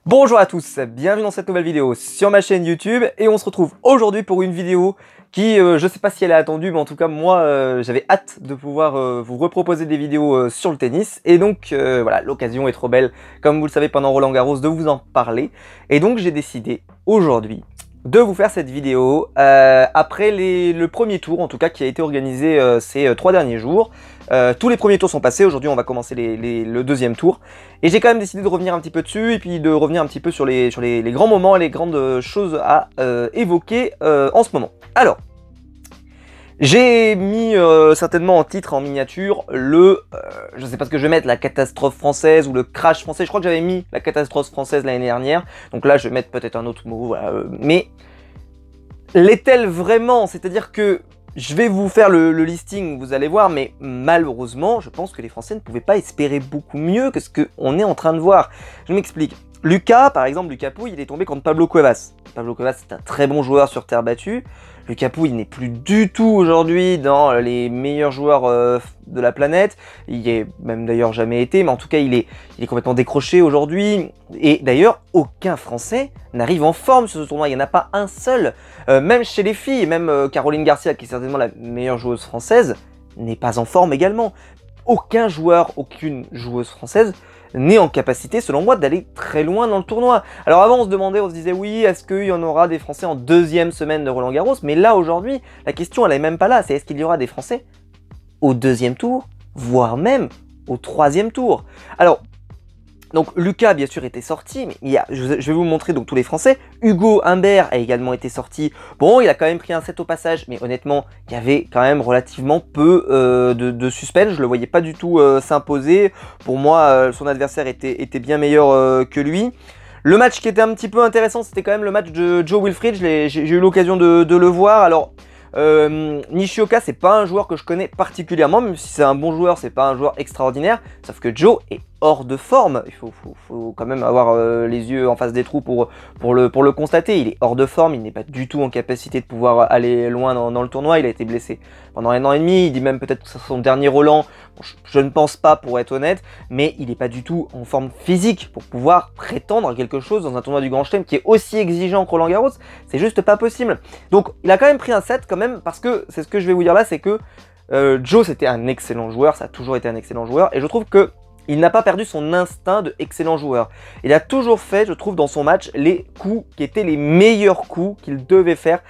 Bonjour à tous, bienvenue dans cette nouvelle vidéo sur ma chaîne YouTube et on se retrouve aujourd'hui pour une vidéo qui, je sais pas si elle est attendue, mais en tout cas moi j'avais hâte de pouvoir vous reproposer des vidéos sur le tennis et donc voilà, l'occasion est trop belle, comme vous le savez pendant Roland Garros, de vous en parler et donc j'ai décidé aujourd'hui de vous faire cette vidéo après le premier tour en tout cas qui a été organisé ces 3 derniers jours. Tous les premiers tours sont passés, aujourd'hui on va commencer le deuxième tour. Et j'ai quand même décidé de revenir un petit peu dessus et puis de revenir un petit peu sur les grands moments et les grandes choses à évoquer en ce moment. Alors, j'ai mis certainement en titre, en miniature, je sais pas ce que je vais mettre, la catastrophe française ou le crash français. Je crois que j'avais mis la catastrophe française l'année dernière. Donc là je vais mettre peut-être un autre mot, voilà. Mais l'est-elle vraiment? C'est-à-dire que je vais vous faire le listing, vous allez voir, mais malheureusement, je pense que les Français ne pouvaient pas espérer beaucoup mieux que ce qu'on est en train de voir. Je m'explique. Lucas, par exemple, Lucas Pouille, il est tombé contre Pablo Cuevas. Pablo Cuevas, c'est un très bon joueur sur terre battue. Lucas Pouille n'est plus du tout aujourd'hui dans les meilleurs joueurs de la planète. Il y est même d'ailleurs jamais été, mais en tout cas, il est complètement décroché aujourd'hui. Et d'ailleurs, aucun Français n'arrive en forme sur ce tournoi. Il n'y en a pas un seul. Même chez les filles, même Caroline Garcia, qui est certainement la meilleure joueuse française, n'est pas en forme également. Aucun joueur, aucune joueuse française n'est en capacité, selon moi, d'aller très loin dans le tournoi. Alors avant, on se disait oui, est-ce qu'il y en aura des Français en deuxième semaine de Roland Garros? Mais là, aujourd'hui, la question, elle est même pas là. C'est est-ce qu'il y aura des Français au deuxième tour, voire même au troisième tour? Alors, donc Lucas, bien sûr, était sorti, mais je vais vous montrer donc tous les Français. Hugo Humbert a également été sorti. Bon, il a quand même pris un set au passage, mais honnêtement, il y avait quand même relativement peu de suspense. Je le voyais pas du tout s'imposer. Pour moi, son adversaire était bien meilleur que lui. Le match qui était un petit peu intéressant, c'était quand même le match de Joe Wilfried. J'ai eu l'occasion de le voir. Alors, Nishioka, c'est pas un joueur que je connais particulièrement, même si c'est un bon joueur, c'est pas un joueur extraordinaire. Sauf que Joe est hors de forme. Il faut quand même avoir les yeux en face des trous pour le constater. Il est hors de forme, il n'est pas du tout en capacité de pouvoir aller loin dans le tournoi. Il a été blessé pendant 1 an et demi, il dit même peut-être que c'est son dernier Roland. Bon, je ne pense pas, pour être honnête, mais il n'est pas du tout en forme physique pour pouvoir prétendre à quelque chose dans un tournoi du Grand Chelem qui est aussi exigeant que Roland Garros. C'est juste pas possible. Donc il a quand même pris un set quand même, parce que c'est ce que je vais vous dire là, c'est que Joe c'était un excellent joueur, ça a toujours été un excellent joueur, et je trouve que il n'a pas perdu son instinct de excellent joueur. Il a toujours fait, je trouve, dans son match, les coups qui étaient les meilleurs coups qu'il devait faire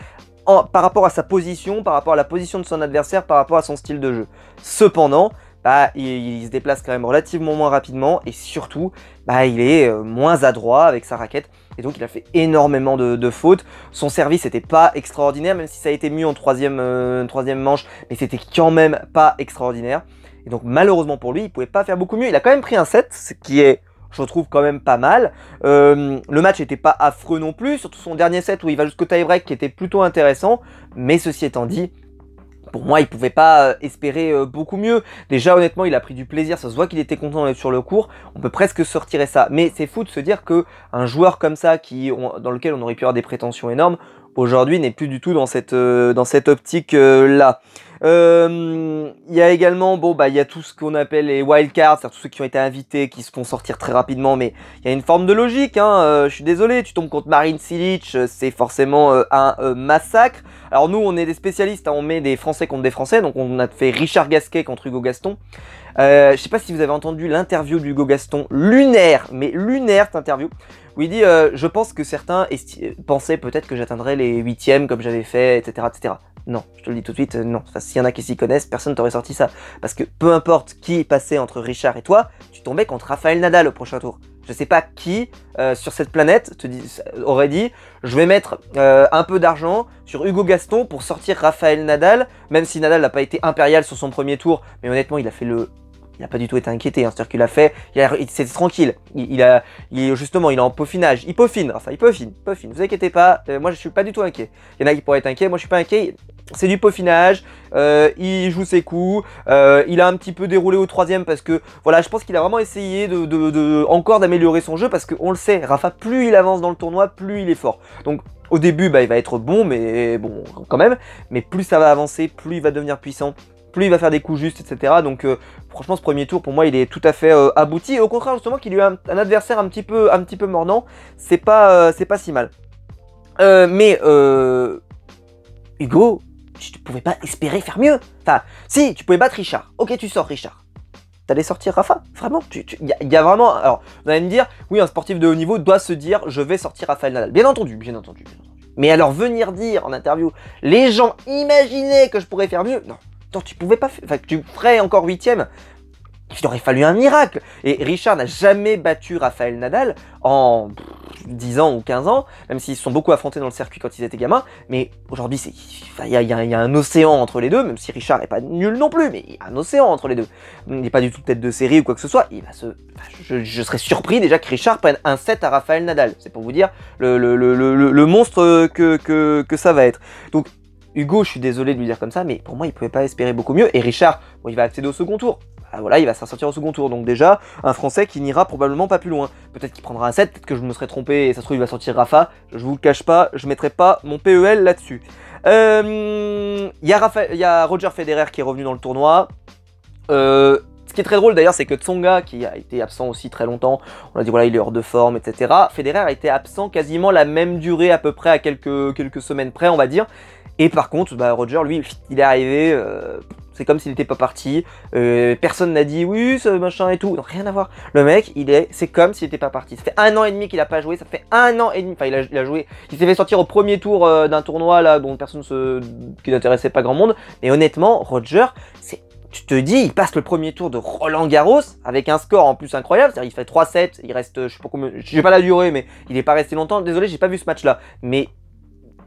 par rapport à sa position, par rapport à la position de son adversaire, par rapport à son style de jeu. Cependant, il se déplace quand même relativement moins rapidement et surtout, il est moins adroit avec sa raquette. Et donc il a fait énormément de fautes. Son service n'était pas extraordinaire, même si ça a été mieux en troisième manche, mais c'était quand même pas extraordinaire. Et donc malheureusement pour lui, il pouvait pas faire beaucoup mieux. Il a quand même pris un set, ce qui est, je trouve, quand même pas mal. Le match n'était pas affreux non plus, surtout son dernier set où il va jusqu'au tie-break qui était plutôt intéressant. Mais ceci étant dit, pour moi, il pouvait pas espérer beaucoup mieux. Déjà, honnêtement, il a pris du plaisir. Ça se voit qu'il était content d'être sur le court. On peut presque se retirer ça. Mais c'est fou de se dire qu'un joueur comme ça, dans lequel on aurait pu avoir des prétentions énormes, aujourd'hui n'est plus du tout dans cette optique-là. Il y a également, il y a tout ce qu'on appelle les wildcards, c'est-à-dire tous ceux qui ont été invités, qui se font sortir très rapidement, mais il y a une forme de logique, hein. Je suis désolé, tu tombes contre Marin Cilic, c'est forcément un massacre. Alors nous, on est des spécialistes, hein, on met des Français contre des Français, donc on a fait Richard Gasquet contre Hugo Gaston. Je sais pas si vous avez entendu l'interview d'Hugo Gaston, lunaire, mais lunaire cette interview, où il dit je pense que certains pensaient peut-être que j'atteindrais les 8e comme j'avais fait, etc., etc. Non, je te le dis tout de suite, non. Enfin, s'il y en a qui s'y connaissent, personne t'aurait sorti ça. Parce que peu importe qui passait entre Richard et toi, tu tombais contre Rafael Nadal au prochain tour. Je sais pas qui sur cette planète aurait dit je vais mettre un peu d'argent sur Hugo Gaston pour sortir Rafael Nadal, même si Nadal n'a pas été impérial sur son premier tour, mais honnêtement il a fait il n'a pas du tout été inquiété, hein. C'est-à-dire qu'il a fait, c'est tranquille, justement, il est en peaufinage, il peaufine, enfin il peaufine, vous inquiétez pas, moi je suis pas du tout inquiet. Il y en a qui pourraient être inquiets, moi je suis pas inquiet, c'est du peaufinage, il joue ses coups, il a un petit peu déroulé au troisième parce que, voilà, je pense qu'il a vraiment essayé encore d'améliorer son jeu parce qu'on le sait, Rafa, plus il avance dans le tournoi, plus il est fort. Donc, au début, il va être bon, mais bon, quand même, mais plus ça va avancer, plus il va devenir puissant. plus il va faire des coups justes, etc. Donc franchement, ce premier tour, pour moi, il est tout à fait abouti. Et au contraire, justement, qu'il ait eu un adversaire un petit peu mordant, c'est pas si mal. Hugo, tu ne pouvais pas espérer faire mieux. Enfin, si, tu pouvais battre Richard. Ok, tu sors Richard. T'allais sortir Rafa? Vraiment? Il y a vraiment... Alors, vous allez me dire, oui, un sportif de haut niveau doit se dire, je vais sortir Rafael Nadal. Bien entendu, bien entendu, bien entendu. Mais alors, venir dire en interview, les gens imaginaient que je pourrais faire mieux. Non, non, tu pouvais pas faire... Enfin, que tu ferais encore 8ème. Il aurait fallu un miracle. Et Richard n'a jamais battu Rafael Nadal en 10 ans ou 15 ans, même s'ils se sont beaucoup affrontés dans le circuit quand ils étaient gamins. Mais aujourd'hui, il y a un océan entre les deux, même si Richard n'est pas nul non plus, mais il y a un océan entre les deux. Il n'est pas du tout tête de série ou quoi que ce soit. Je serais surpris déjà que Richard prenne un set à Rafael Nadal. C'est pour vous dire le monstre que ça va être. Donc, Hugo, je suis désolé de lui dire comme ça, mais pour moi, il ne pouvait pas espérer beaucoup mieux. Et Richard, bon, il va accéder au second tour. Ah, voilà, il va s'en sortir au second tour. Donc déjà, un Français qui n'ira probablement pas plus loin. Peut-être qu'il prendra un set, peut-être que je me serais trompé et ça se trouve, il va sortir Rafa. Je vous le cache pas, je ne mettrai pas mon PEL là-dessus. Il y a Roger Federer qui est revenu dans le tournoi. Ce qui est très drôle d'ailleurs, c'est que Tsonga, qui a été absent aussi très longtemps, on a dit voilà, il est hors de forme, etc. Federer a été absent quasiment la même durée à peu près, à quelques semaines près, on va dire. Et par contre, bah, Roger, lui, il est arrivé, c'est comme s'il n'était pas parti. Personne n'a dit oui, ce machin et tout. Non, rien à voir. Le mec, c'est comme s'il n'était pas parti. Ça fait 1 an et demi qu'il n'a pas joué. Ça fait 1 an et demi. Enfin, il a joué. Il s'est fait sortir au premier tour d'un tournoi là dont personne qui n'intéressait pas grand monde. Mais honnêtement, Roger, tu te dis, il passe le premier tour de Roland Garros avec un score en plus incroyable. C'est-à-dire, il fait 3-7. Il reste, je sais pas combien, j'ai pas la durée, mais il n'est pas resté longtemps. Désolé, j'ai pas vu ce match-là. Mais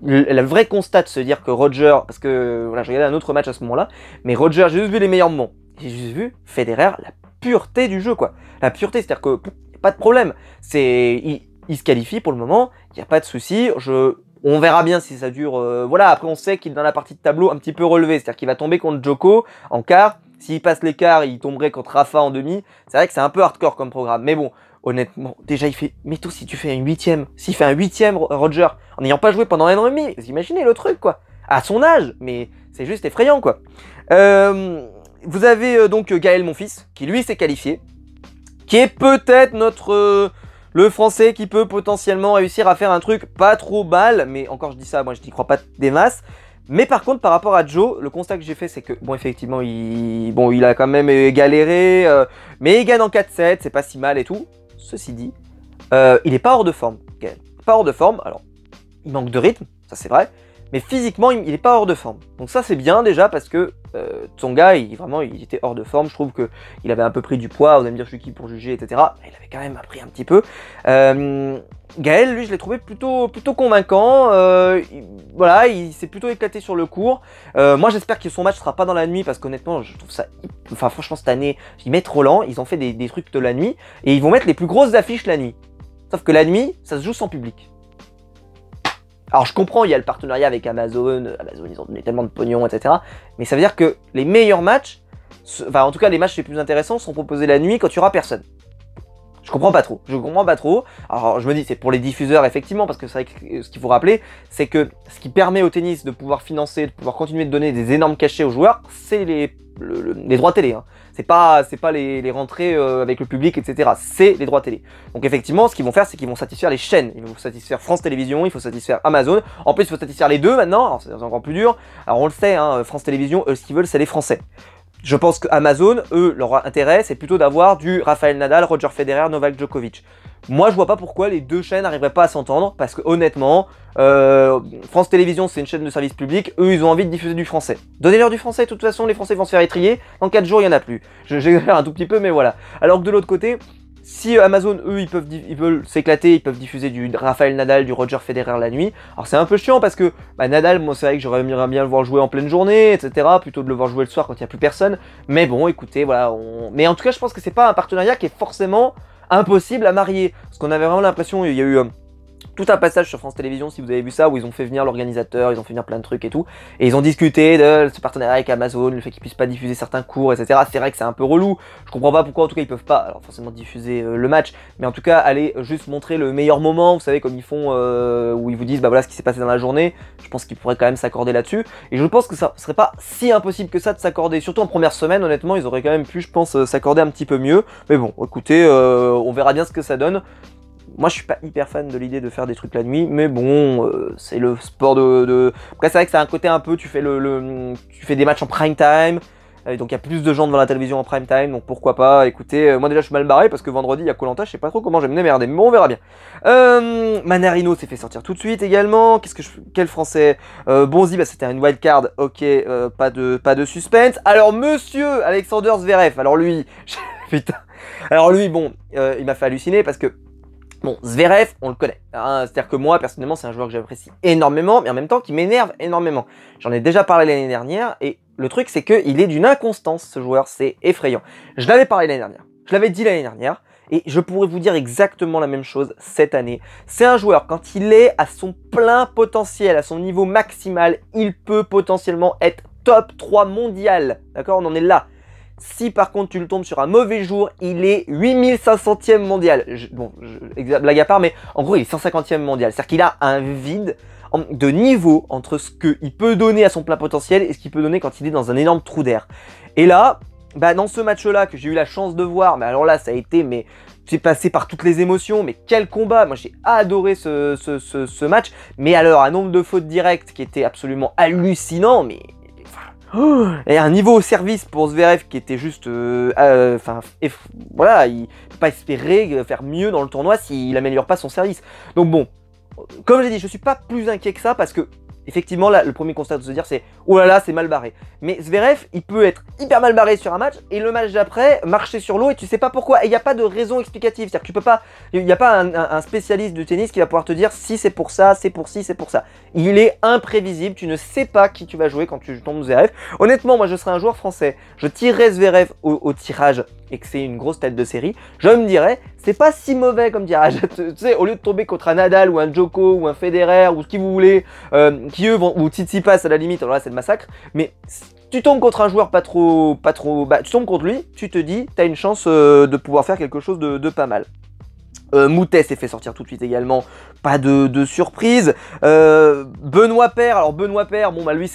le vrai constat de se dire que Roger, parce que voilà, je regardais un autre match à ce moment-là, mais Roger, j'ai juste vu les meilleurs moments. J'ai juste vu Federer, la pureté du jeu, quoi. La pureté, c'est-à-dire que pas de problème. Il se qualifie pour le moment, il n'y a pas de souci. On verra bien si ça dure. Voilà, après on sait qu'il est dans la partie de tableau un petit peu relevé, c'est-à-dire qu'il va tomber contre Djoko en quart. S'il passe l'écart, il tomberait contre Rafa en demi. C'est vrai que c'est un peu hardcore comme programme, mais bon. Honnêtement, déjà il fait... Mais toi, si tu fais un 8ème, s'il fait un 8ème, Roger, en n'ayant pas joué pendant 1 an et demi, vous imaginez le truc, quoi. À son âge, mais c'est juste effrayant, quoi. Vous avez donc Gaël Monfils, qui lui s'est qualifié, qui est peut-être le Français qui peut potentiellement réussir à faire un truc pas trop mal, mais encore je dis ça, moi je n'y crois pas des masses. Mais par contre, par rapport à Joe, le constat que j'ai fait, c'est que, bon, effectivement, il a quand même galéré, mais il gagne en 4-7, c'est pas si mal et tout. Ceci dit, il est pas hors de forme, Gaël. Pas hors de forme, alors, il manque de rythme, ça c'est vrai, mais physiquement, il est pas hors de forme. Donc ça, c'est bien déjà, parce que Tsonga, vraiment, il était hors de forme. Je trouve qu'il avait un peu pris du poids, vous allez me dire, je suis qui pour juger, etc. Il avait quand même appris un petit peu. Gaël, lui, je l'ai trouvé plutôt convaincant. Voilà, il s'est plutôt éclaté sur le court. Moi, j'espère que son match sera pas dans la nuit parce qu'honnêtement, je trouve ça. Enfin, franchement, cette année, ils mettent Roland, ils ont fait des trucs de la nuit et ils vont mettre les plus grosses affiches la nuit. Sauf que la nuit, ça se joue sans public. Alors, je comprends, il y a le partenariat avec Amazon. Amazon, ils ont donné tellement de pognon, etc. Mais ça veut dire que les meilleurs matchs, enfin, en tout cas, les matchs les plus intéressants sont proposés la nuit quand il y aura personne. Je comprends pas trop. Alors je me dis c'est pour les diffuseurs effectivement parce que c'est vrai que ce qu'il faut rappeler c'est que ce qui permet au tennis de pouvoir financer, de pouvoir continuer de donner des énormes cachets aux joueurs, c'est les droits télé. Hein. C'est pas les rentrées avec le public etc. C'est les droits télé. Donc effectivement ce qu'ils vont faire c'est qu'ils vont satisfaire les chaînes. Ils vont satisfaire France Télévisions, il faut satisfaire Amazon. En plus il faut satisfaire les deux maintenant. Alors c'est encore plus dur. Alors on le sait, hein, France Télévisions, eux ce qu'ils veulent c'est les Français. Je pense qu'Amazon, eux, leur intérêt, c'est plutôt d'avoir du Rafael Nadal, Roger Federer, Novak Djokovic. Moi, je vois pas pourquoi les deux chaînes n'arriveraient pas à s'entendre, parce que honnêtement, France Télévisions, c'est une chaîne de service public, eux, ils ont envie de diffuser du français. Donnez-leur du français, de toute façon, les Français vont se faire étrier, dans 4 jours, il n'y en a plus. J'exagère un tout petit peu, mais voilà. Alors que de l'autre côté, si Amazon, eux, ils veulent s'éclater, ils peuvent diffuser du Rafael Nadal, du Roger Federer la nuit. Alors c'est un peu chiant parce que Nadal, moi c'est vrai que j'aurais bien le voir jouer en pleine journée, etc. Plutôt de le voir jouer le soir quand il n'y a plus personne. Mais bon, écoutez, voilà. Mais en tout cas, je pense que c'est pas un partenariat qui est forcément impossible à marier. Parce qu'on avait vraiment l'impression, il y a eu tout un passage sur France Télévisions, si vous avez vu ça, où ils ont fait venir l'organisateur, ils ont fait venir plein de trucs et tout, et ils ont discuté de ce partenariat avec Amazon, le fait qu'ils puissent pas diffuser certains cours, etc. C'est vrai que c'est un peu relou, je comprends pas pourquoi en tout cas ils peuvent pas, alors forcément diffuser le match, mais en tout cas aller juste montrer le meilleur moment, vous savez comme ils font, où ils vous disent bah voilà ce qui s'est passé dans la journée, je pense qu'ils pourraient quand même s'accorder là-dessus, et je pense que ça serait pas si impossible que ça de s'accorder, surtout en première semaine, honnêtement ils auraient quand même pu je pense s'accorder un petit peu mieux, mais bon écoutez, on verra bien ce que ça donne. Moi, je suis pas hyper fan de l'idée de faire des trucs la nuit, mais bon, c'est le sport de... Après, c'est vrai que ça a un côté un peu, tu fais des matchs en prime time, donc il y a plus de gens devant la télévision en prime time, donc pourquoi pas. Écoutez, moi déjà, je suis mal barré parce que vendredi, il y a Koh-Lanta, je sais pas trop comment je vais me démerder, mais bon, on verra bien. Manarino s'est fait sortir tout de suite également. Quel français Bonzi, bah, c'était une wildcard, ok, pas de suspense. Alors, monsieur Alexander Zverev, alors lui, putain, alors lui, bon, il m'a fait halluciner parce que bon, Zverev, on le connaît. Hein, c'est-à-dire que moi, personnellement, c'est un joueur que j'apprécie énormément, mais en même temps qui m'énerve énormément. J'en ai déjà parlé l'année dernière, et le truc, c'est qu'il est d'une inconstance, ce joueur, c'est effrayant. Je l'avais parlé l'année dernière, je l'avais dit l'année dernière, et je pourrais vous dire exactement la même chose cette année. C'est un joueur, quand il est à son plein potentiel, à son niveau maximal, il peut potentiellement être top 3 mondial. D'accord, on en est là. Si par contre tu le tombes sur un mauvais jour, il est 8500e mondial. Blague à part, mais en gros il est 150e mondial. C'est-à-dire qu'il a un vide de niveau entre ce qu'il peut donner à son plein potentiel et ce qu'il peut donner quand il est dans un énorme trou d'air. Et là, bah, dans ce match-là que j'ai eu la chance de voir, mais alors là ça a été, mais j'ai passé par toutes les émotions, mais quel combat! Moi j'ai adoré ce match, mais alors un nombre de fautes directes qui était absolument hallucinant, mais... Et un niveau au service pour Zverev qui était juste... voilà, il ne peut pas espérer faire mieux dans le tournoi s'il n'améliore pas son service. Donc bon, comme j'ai dit, je suis pas plus inquiet que ça parce que, effectivement, là, le premier constat de se dire c'est « Oh là là, c'est mal barré ». Mais Zverev, il peut être hyper mal barré sur un match et le match d'après, marcher sur l'eau et tu sais pas pourquoi. Et il n'y a pas de raison explicative. C'est-à-dire que tu peux pas... Il n'y a pas un spécialiste du tennis qui va pouvoir te dire si c'est pour ça, c'est pour ci, c'est pour ça. Il est imprévisible. Tu ne sais pas qui tu vas jouer quand tu tombes Zverev. Honnêtement, moi, je serais un joueur français. Je tirerais Zverev au tirage et que c'est une grosse tête de série. Je me dirais, c'est pas si mauvais comme tirage. Tu sais, au lieu de tomber contre un Nadal ou un Djoko ou un Federer ou ce qui vous voulez, qui eux vont, ou Tsitsipas à la limite, alors là c'est le massacre, mais tu tombes contre un joueur pas trop, bah tu tombes contre lui, tu te dis, t'as une chance de pouvoir faire quelque chose de pas mal. Moutet s'est fait sortir tout de suite également, pas de surprise. Benoît Paire, alors Benoît Paire, bon bah lui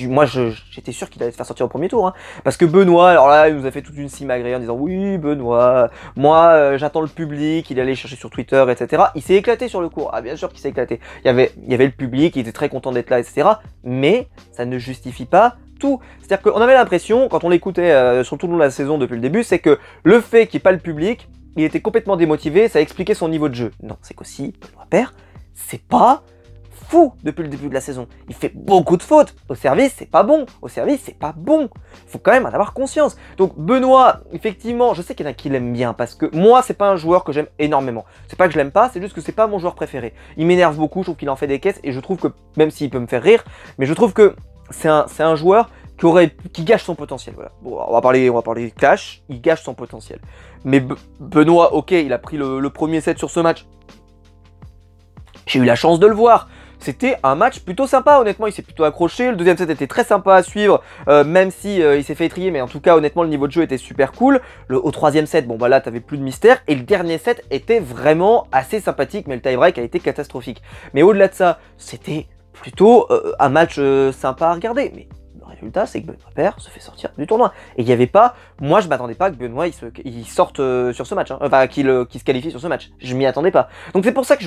moi j'étais sûr qu'il allait se faire sortir au premier tour, hein, parce que Benoît, alors là il nous a fait toute une simagrée en disant oui Benoît, moi j'attends le public, il allait chercher sur Twitter, etc. Il s'est éclaté sur le court, ah bien sûr qu'il s'est éclaté, il y avait le public, il était très content d'être là, etc. Mais ça ne justifie pas tout. C'est-à-dire qu'on avait l'impression, quand on l'écoutait sur tout le long de la saison depuis le début, c'est que le fait qu'il n'y ait pas le public, il était complètement démotivé, ça expliquait son niveau de jeu. Non, c'est qu'aussi, Benoît Paire, c'est pas fou depuis le début de la saison. Il fait beaucoup de fautes. Au service, c'est pas bon. Au service, c'est pas bon. Il faut quand même en avoir conscience. Donc Benoît, effectivement, je sais qu'il y en a qui l'aiment bien, parce que moi, c'est pas un joueur que j'aime énormement. C'est pas que je l'aime pas, c'est juste que c'est pas mon joueur préféré. Il m'énerve beaucoup, je trouve qu'il en fait des caisses, et je trouve que, même s'il peut me faire rire, mais je trouve que c'est un joueur qui gâche son potentiel, voilà. Bon, on va parler clash, il gâche son potentiel. Mais Benoît, ok, il a pris le premier set sur ce match. J'ai eu la chance de le voir. C'était un match plutôt sympa, honnêtement, il s'est plutôt accroché. Le deuxième set était très sympa à suivre, même si il s'est fait étrier, mais en tout cas, honnêtement, le niveau de jeu était super cool. Au troisième set, bon bah là, t'avais plus de mystère. Et le dernier set était vraiment assez sympathique, mais le tie-break a été catastrophique. Mais au-delà de ça, c'était plutôt un match sympa à regarder. Mais le résultat, c'est que Benoît Paire se fait sortir du tournoi. Et il n'y avait pas... Moi, je m'attendais pas que Benoît il sorte sur ce match. Hein. Enfin, qu'il se qualifie sur ce match. Je m'y attendais pas. Donc c'est pour ça que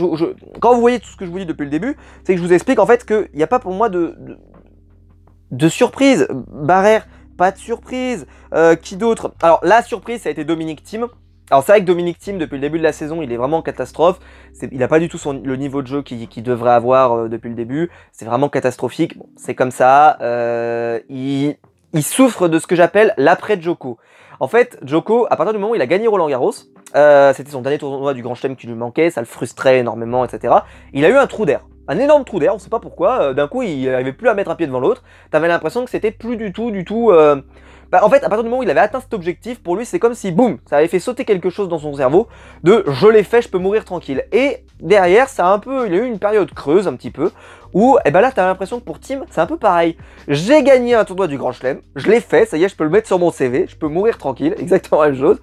quand vous voyez tout ce que je vous dis depuis le début, c'est que je vous explique en fait qu'il n'y a pas pour moi de surprise. Barrère, pas de surprise. Qui d'autre? Alors, la surprise, ça a été Dominic Thiem. Alors c'est vrai que Dominic Thiem, depuis le début de la saison, il est vraiment en catastrophe. Il n'a pas du tout le niveau de jeu qu'il devrait avoir depuis le début. C'est vraiment catastrophique. Bon, c'est comme ça. Il souffre de ce que j'appelle l'après Djoko. En fait, Djoko, à partir du moment où il a gagné Roland Garros, c'était son dernier tournoi du Grand Chelem qui lui manquait, ça le frustrait énormément, etc. Il a eu un trou d'air. Un énorme trou d'air, on sait pas pourquoi. D'un coup, il n'arrivait plus à mettre un pied devant l'autre. T'avais l'impression que c'était plus du tout... Bah, en fait, à partir du moment où il avait atteint cet objectif, pour lui, c'est comme si, boum, ça avait fait sauter quelque chose dans son cerveau de je l'ai fait, je peux mourir tranquille. Et derrière, il a eu une période creuse un petit peu où, et ben là, t'as l'impression que pour Tim, c'est un peu pareil. J'ai gagné un tournoi du Grand Chelem, je l'ai fait, ça y est, je peux le mettre sur mon CV, je peux mourir tranquille, exactement la même chose.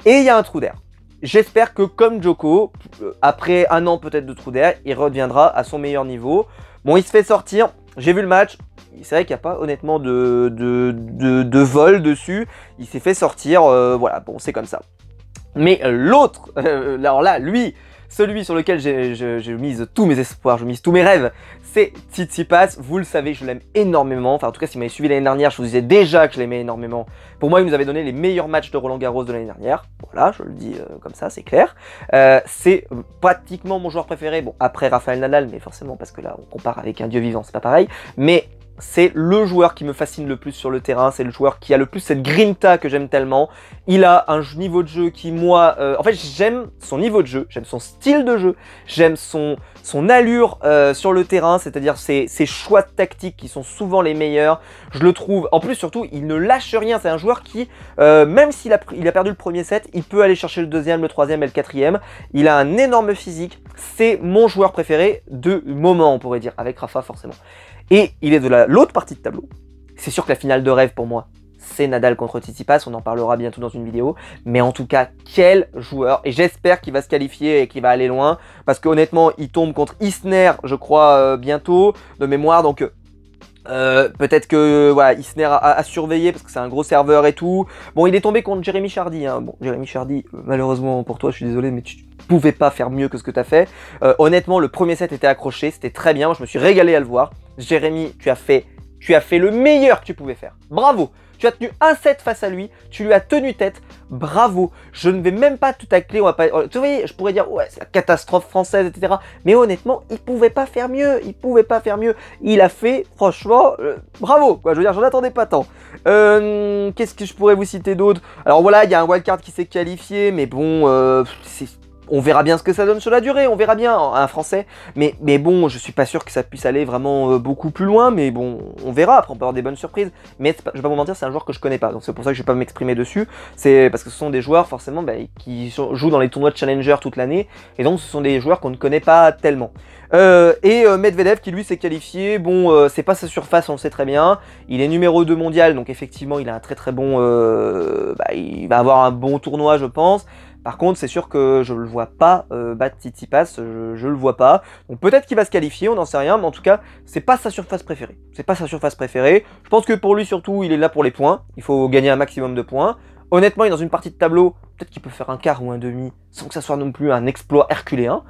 Et il y a un trou d'air. J'espère que comme Djoko, après un an peut-être de trou d'air, il reviendra à son meilleur niveau. Bon, il se fait sortir, j'ai vu le match, c'est vrai qu'il n'y a pas honnêtement de vol dessus, il s'est fait sortir, voilà, bon c'est comme ça. Mais l'autre, alors là, lui, celui sur lequel je mise tous mes espoirs, je mise tous mes rêves, c'est Tsitsipas. Vous le savez, je l'aime énormément. Enfin, en tout cas, si vous m'avez suivi l'année dernière, je vous disais déjà que je l'aimais énormément. Pour moi, il nous avait donné les meilleurs matchs de Roland Garros de l'année dernière. Voilà, je le dis comme ça, c'est clair. C'est pratiquement mon joueur préféré. Bon, après Rafael Nadal, mais forcément, parce que là, on compare avec un dieu vivant, c'est pas pareil. Mais c'est le joueur qui me fascine le plus sur le terrain, c'est le joueur qui a le plus cette grinta que j'aime tellement. Il a un niveau de jeu qui, moi, en fait, j'aime son niveau de jeu, j'aime son style de jeu, j'aime son allure sur le terrain, c'est-à-dire ses choix tactiques qui sont souvent les meilleurs. Je le trouve, en plus, surtout, il ne lâche rien. C'est un joueur qui, même s'il a perdu le premier set, il peut aller chercher le deuxième, le troisième et le quatrième. Il a un énorme physique. C'est mon joueur préféré de moment, on pourrait dire, avec Rafa forcément. Et il est de l'autre partie de tableau. C'est sûr que la finale de rêve pour moi, c'est Nadal contre Tsitsipas, on en parlera bientôt dans une vidéo. Mais en tout cas, quel joueur. Et j'espère qu'il va se qualifier et qu'il va aller loin. Parce qu'honnêtement, il tombe contre Isner, je crois, bientôt, de mémoire. Donc peut-être que voilà, Isner a surveillé parce que c'est un gros serveur et tout. Bon, il est tombé contre Jérémy Chardy. Hein. Bon, Jérémy Chardy, malheureusement pour toi, je suis désolé, mais tu pouvais pas faire mieux que ce que tu as fait. Honnêtement, le premier set était accroché, c'était très bien. Moi, je me suis régalé à le voir. Jérémy, tu as fait le meilleur que tu pouvais faire. Bravo! Tu as tenu un set face à lui, tu lui as tenu tête, bravo. Je ne vais même pas te tacler, on va pas... Tu vois, je pourrais dire, ouais, c'est la catastrophe française, etc. Mais honnêtement, il pouvait pas faire mieux, il pouvait pas faire mieux. Il a fait, franchement, bravo, quoi. Je veux dire, j'en attendais pas tant. Qu'est-ce que je pourrais vous citer d'autre? Alors voilà, il y a un wildcard qui s'est qualifié, mais bon, on verra bien ce que ça donne sur la durée, on verra bien, un français. Mais bon, je suis pas sûr que ça puisse aller vraiment beaucoup plus loin, mais bon, on verra, après on peut avoir des bonnes surprises. Mais je vais pas vous mentir, c'est un joueur que je connais pas, donc c'est pour ça que je vais pas m'exprimer dessus. C'est parce que ce sont des joueurs forcément qui jouent dans les tournois de Challenger toute l'année, et donc ce sont des joueurs qu'on ne connaît pas tellement. Medvedev qui lui s'est qualifié, bon c'est pas sa surface, on le sait très bien, il est numéro 2 mondial, donc effectivement il a un très bon, il va avoir un bon tournoi je pense. Par contre, c'est sûr que je le vois pas battre Tsitsipas, je le vois pas. Donc peut-être qu'il va se qualifier, on n'en sait rien, mais en tout cas, c'est pas sa surface préférée. C'est pas sa surface préférée. Je pense que pour lui surtout, il est là pour les points. Il faut gagner un maximum de points. Honnêtement, il est dans une partie de tableau, peut-être qu'il peut faire un quart ou un demi, sans que ça soit non plus un exploit herculéen.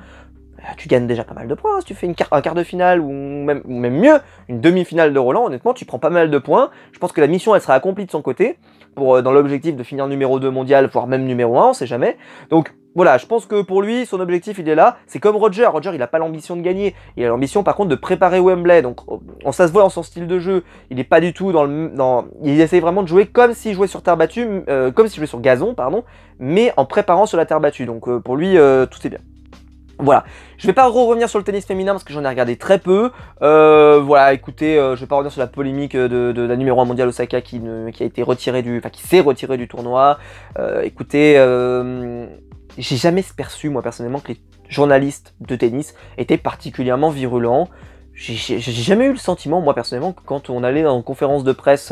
Tu gagnes déjà pas mal de points, hein. Si tu fais un quart de finale ou même mieux, une demi-finale de Roland, honnêtement, tu prends pas mal de points. Je pense que la mission, elle sera accomplie de son côté, dans l'objectif de finir numéro 2 mondial, voire même numéro 1, on sait jamais. Donc voilà, je pense que pour lui, son objectif, il est là. C'est comme Roger. Roger, il n'a pas l'ambition de gagner. Il a l'ambition, par contre, de préparer Wembley. Donc ça se voit en son style de jeu. Il n'est pas du tout il essaie vraiment de jouer comme s'il jouait sur terre battue, comme s'il jouait sur gazon, pardon, mais en préparant sur la terre battue. Donc pour lui, tout est bien. Voilà, je vais pas revenir sur le tennis féminin parce que j'en ai regardé très peu. Voilà, écoutez, je vais pas revenir sur la polémique de la numéro 1 mondiale Osaka qui a été retirée qui s'est retirée du tournoi. Écoutez, j'ai jamais perçu moi personnellement que les journalistes de tennis étaient particulièrement virulents. J'ai jamais eu le sentiment, moi personnellement, que quand on allait en conférence de presse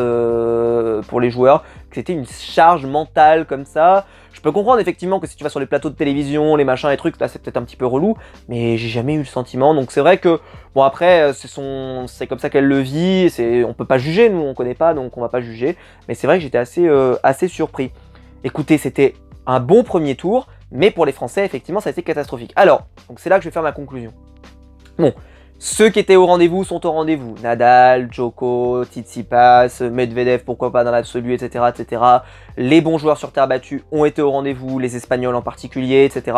pour les joueurs, que c'était une charge mentale comme ça. Je peux comprendre effectivement que si tu vas sur les plateaux de télévision, les machins et trucs, là c'est peut-être un petit peu relou, mais j'ai jamais eu le sentiment. Donc c'est vrai que, bon après, c'est comme ça qu'elle le vit, on peut pas juger, nous on connaît pas, donc on va pas juger. Mais c'est vrai que j'étais assez surpris. Écoutez, c'était un bon premier tour, mais pour les Français, effectivement, ça a été catastrophique. Alors, donc c'est là que je vais faire ma conclusion. Bon. Ceux qui étaient au rendez-vous sont au rendez-vous. Nadal, Djoko, Tsitsipas, Medvedev, pourquoi pas dans l'absolu, etc., etc. Les bons joueurs sur terre battue ont été au rendez-vous, les Espagnols en particulier, etc.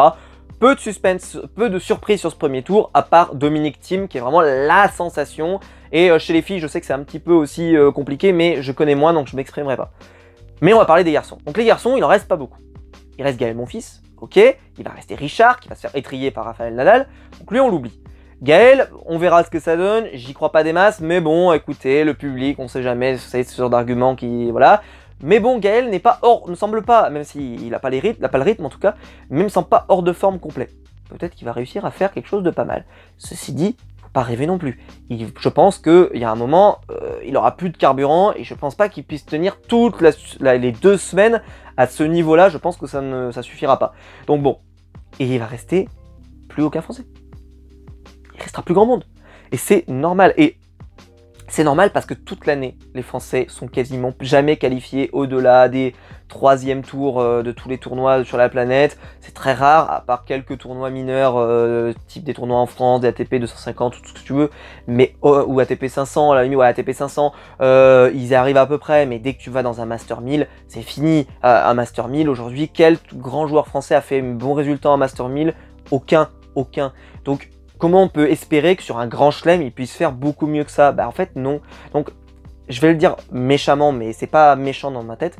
Peu de suspense, peu de surprise sur ce premier tour, à part Dominic Thiem, qui est vraiment la sensation. Et chez les filles, je sais que c'est un petit peu aussi compliqué, mais je connais moins, donc je m'exprimerai pas. Mais on va parler des garçons. Donc les garçons, il en reste pas beaucoup. Il reste Gaël Monfils, ok. Il va rester Richard, qui va se faire étriller par Rafael Nadal. Donc lui, on l'oublie. Gaël, on verra ce que ça donne, j'y crois pas des masses, mais bon, écoutez, le public, on sait jamais, c'est ce genre d'argument qui... Voilà. Mais bon, Gaël n'est pas hors, ne semble pas, même s'il n'a pas le rythme en tout cas, mais me semble pas hors de forme complet. Peut-être qu'il va réussir à faire quelque chose de pas mal. Ceci dit, faut pas rêver non plus. Je pense qu'il y a un moment, il aura plus de carburant et je pense pas qu'il puisse tenir toutes les 2 semaines à ce niveau-là. Je pense que ça suffira pas. Donc bon, et il va rester plus aucun Français. Il restera plus grand monde. Et c'est normal. Et c'est normal parce que toute l'année, les Français sont quasiment jamais qualifiés au-delà des 3e tours de tous les tournois sur la planète. C'est très rare, à part quelques tournois mineurs, type des tournois en France, des ATP 250 ou tout ce que tu veux, mais ou ATP 500, à la limite, ouais, ATP 500, ils y arrivent à peu près, mais dès que tu vas dans un Master 1000, c'est fini. Un Master 1000, aujourd'hui, quel grand joueur français a fait un bon résultat en Master 1000? Aucun. Donc, comment on peut espérer que sur un grand chelem, il puisse faire beaucoup mieux que ça? Bah en fait, non. Donc, je vais le dire méchamment, mais c'est pas méchant dans ma tête.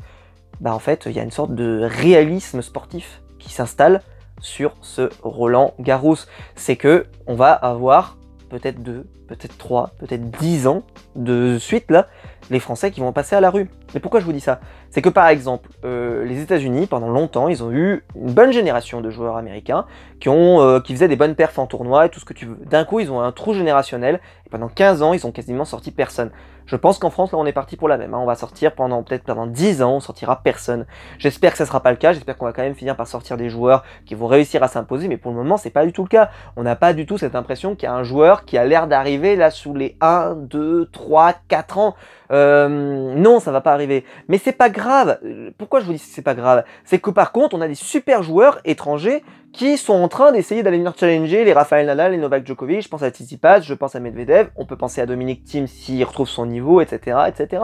Bah en fait, il y a une sorte de réalisme sportif qui s'installe sur ce Roland Garros. C'est que on va avoir peut-être 2, peut-être 3, peut-être 10 ans de suite là, les Français qui vont passer à la rue. Mais pourquoi je vous dis ça? C'est que par exemple, les États-Unis, pendant longtemps, ils ont eu une bonne génération de joueurs américains qui faisaient des bonnes perfs en tournoi et tout ce que tu veux. D'un coup, ils ont un trou générationnel et pendant 15 ans, ils ont quasiment sorti personne. Je pense qu'en France, là, on est parti pour la même. Hein. On va sortir peut-être pendant 10 ans, on sortira personne. J'espère que ça sera pas le cas. J'espère qu'on va quand même finir par sortir des joueurs qui vont réussir à s'imposer. Mais pour le moment, c'est pas du tout le cas. On n'a pas du tout cette impression qu'il y a un joueur qui a l'air d'arriver là sous les 1, 2, 3, 4 ans. Non, ça va pas arriver. Mais c'est pas grave. Pourquoi je vous dis que c'est pas grave? C'est que par contre, on a des super joueurs étrangers qui sont en train d'essayer d'aller venir challenger les Rafael Nadal, les Novak Djokovic. Je pense à Tsitsipas, je pense à Medvedev, on peut penser à Dominic Thiem s'il retrouve son niveau, etc., etc.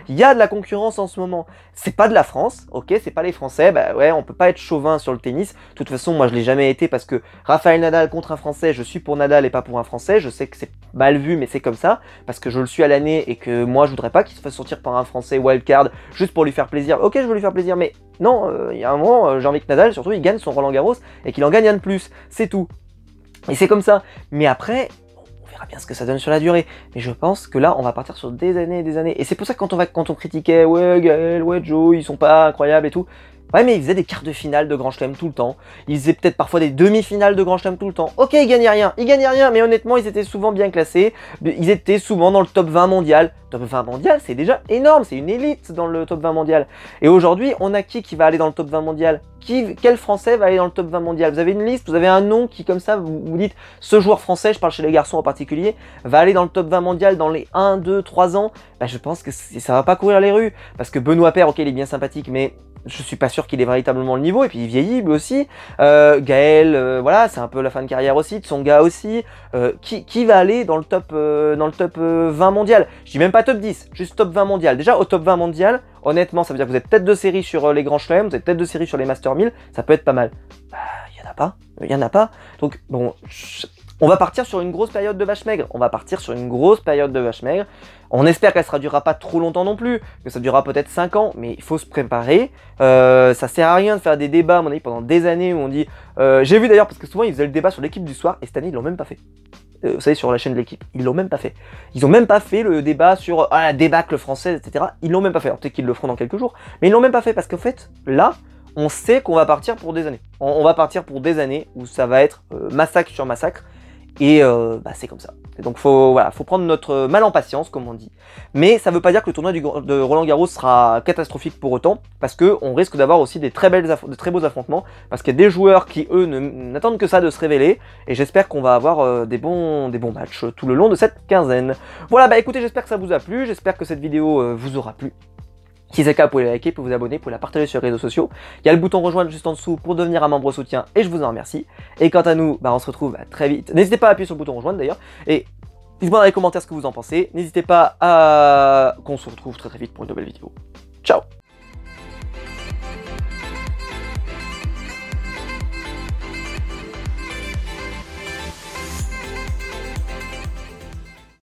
Il y a de la concurrence en ce moment. C'est pas de la France, ok, c'est pas les Français, bah ouais, on peut pas être chauvin sur le tennis. De toute façon, moi je l'ai jamais été parce que Rafael Nadal contre un Français, je suis pour Nadal et pas pour un Français. Je sais que c'est mal vu, mais c'est comme ça, parce que je le suis à l'année et que moi je voudrais pas qu'il se fasse sortir par un Français wildcard juste pour lui faire plaisir. Ok, je veux lui faire plaisir, mais non, il y a un moment, j'ai envie que Nadal, surtout, il gagne son Roland Garros et qu'il en gagne un de plus. C'est tout. Et c'est comme ça. Mais après, on verra bien ce que ça donne sur la durée. Mais je pense que là, on va partir sur des années et des années. Et c'est pour ça que quand on critiquait, ouais, Gaël, ouais, Joe, ils sont pas incroyables et tout. Ouais, mais ils faisaient des quarts de finale de Grand Chelem tout le temps. Ils faisaient peut-être parfois des demi-finales de Grand Chelem tout le temps. Ok, ils gagnaient rien, mais honnêtement, ils étaient souvent bien classés. Ils étaient souvent dans le top 20 mondial. Top 20 mondial, c'est déjà énorme, c'est une élite dans le top 20 mondial. Et aujourd'hui, on a qui va aller dans le top 20 mondial? Quel Français va aller dans le top 20 mondial? Vous avez une liste, vous avez un nom qui, comme ça, vous dites, ce joueur français, je parle chez les garçons en particulier, va aller dans le top 20 mondial dans les 1, 2, 3 ans. Bah, je pense que ça va pas courir les rues. Parce que Benoît Paire, ok, il est bien sympathique, mais je suis pas sûr qu'il ait véritablement le niveau, et puis il vieillit lui aussi. Gaël, voilà, c'est un peu la fin de carrière aussi, Tsonga aussi. Qui va aller dans le top 20 mondial? Je dis même pas top 10, juste top 20 mondial. Déjà au top 20 mondial, honnêtement, ça veut dire que vous êtes tête de série sur les grands chelems, vous êtes tête de série sur les Master 1000, ça peut être pas mal. Bah, il y en a pas. Donc bon, on va partir sur une grosse période de vache maigre. On espère qu'elle ne se traduira pas trop longtemps non plus, que ça durera peut-être 5 ans, mais il faut se préparer. Ça sert à rien de faire des débats, à mon avis, pendant des années où on dit... J'ai vu d'ailleurs, parce que souvent ils faisaient le débat sur l'équipe du soir, et cette année ils l'ont même pas fait. Vous savez, sur la chaîne de l'équipe, ils l'ont même pas fait. Ils ont même pas fait le débat sur la débâcle française, etc. Ils l'ont même pas fait. Peut-être qu'ils le feront dans quelques jours, mais ils l'ont même pas fait, parce qu'en fait, là, on sait qu'on va partir pour des années. On va partir pour des années où ça va être massacre sur massacre. Et bah, c'est comme ça. Et donc faut prendre notre mal en patience, comme on dit. Mais ça ne veut pas dire que le tournoi de Roland Garros sera catastrophique pour autant, parce qu'on risque d'avoir aussi de très beaux affrontements, parce qu'il y a des joueurs qui, eux, n'attendent que ça de se révéler, et j'espère qu'on va avoir des bons matchs tout le long de cette quinzaine. Voilà, bah écoutez, j'espère que ça vous a plu, j'espère que cette vidéo vous aura plu. Si c'est le cas, vous pouvez la liker, vous pouvez vous abonner, vous pouvez la partager sur les réseaux sociaux. Il y a le bouton rejoindre juste en dessous pour devenir un membre soutien et je vous en remercie. Et quant à nous, bah, on se retrouve très vite. N'hésitez pas à appuyer sur le bouton rejoindre d'ailleurs. Et dites-moi dans les commentaires ce que vous en pensez. N'hésitez pas à qu'on se retrouve très vite pour une nouvelle vidéo. Ciao!